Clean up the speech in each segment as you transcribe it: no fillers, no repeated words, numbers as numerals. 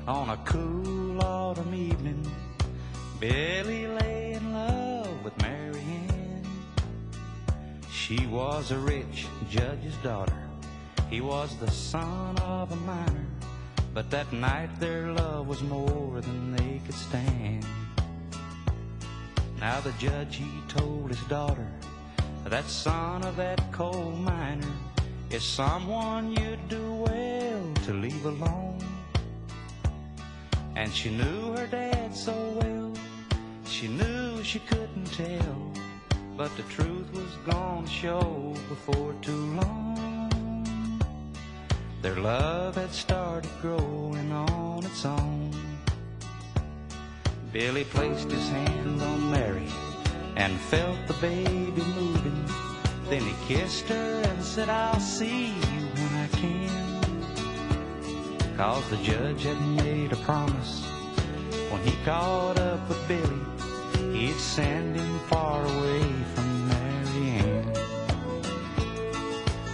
On a cool autumn evening, Billy lay in love with Mary Ann. She was a rich judge's daughter. He was the son of a miner. But that night their love was more than they could stand. Now the judge, he told his daughter, that son of that coal miner is someone you'd do well to leave alone. And she knew her dad so well, she knew she couldn't tell, but the truth was gonna show before too long. Their love had started growing on its own. Billy placed his hand on Mary and felt the baby moving. Then he kissed her and said, I'll see you when I can. 'Cause the judge had made a promise when he caught up with Billy, he'd send him far away from Mary Ann.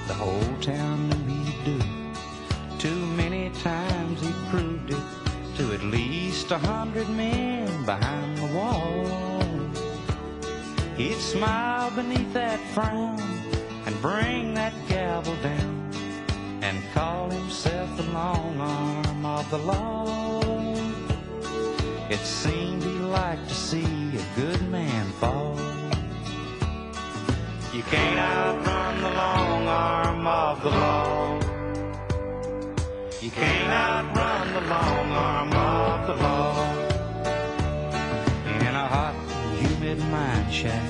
The whole town knew he'd do it. Too many times he proved it to at least 100 men behind the wall. He'd smile beneath that frown and bring that gavel down and call himself the long arm of the law. It seemed he liked to see a good man fall. You can't outrun the long arm of the law. You can't outrun the long arm of the law. In a hot, humid mine shack,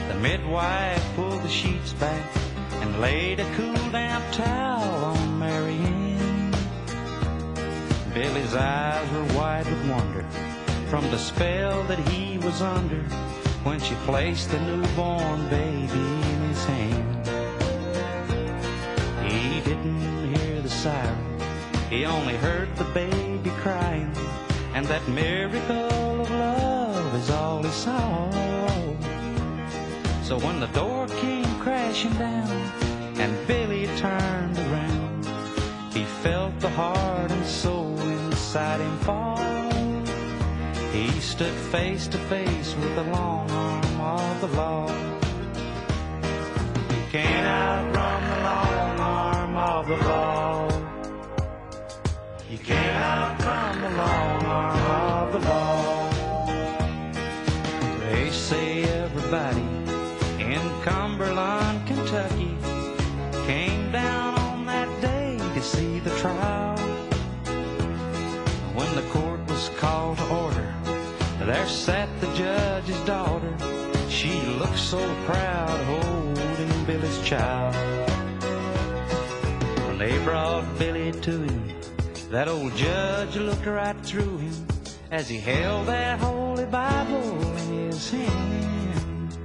the midwife pulled the sheets back and laid a cool damp towel on Mary Ann. Billy's eyes were wide with wonder from the spell that he was under when she placed the newborn baby in his hand. He didn't hear the siren, he only heard the baby crying, and that miracle of love is all he saw. So when the door came crashing down and Billy turned around, he felt the heart and soul inside him fall. He stood face to face with the long arm of the law. You can't outrun the long arm of the law. You can't outrun the long arm of the law. They say everybody in Cumberland, Kentucky came down on that day to see the trial. When the court was called to order, there sat the judge's daughter. She looked so proud holding Billy's child. When they brought Billy to him, that old judge looked right through him as he held that holy Bible in his hand.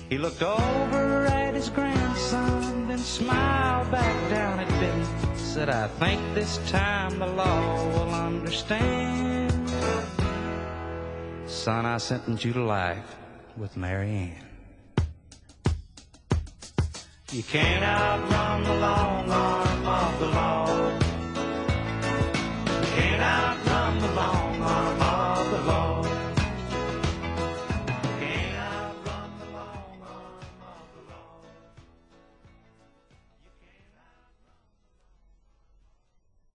He looked over at his grandson, then smiled back down at Billy, said, I think this time the law will understand. Son, I sentence you to life with Mary Ann. You can't outrun the long arm of the law. You can't outrun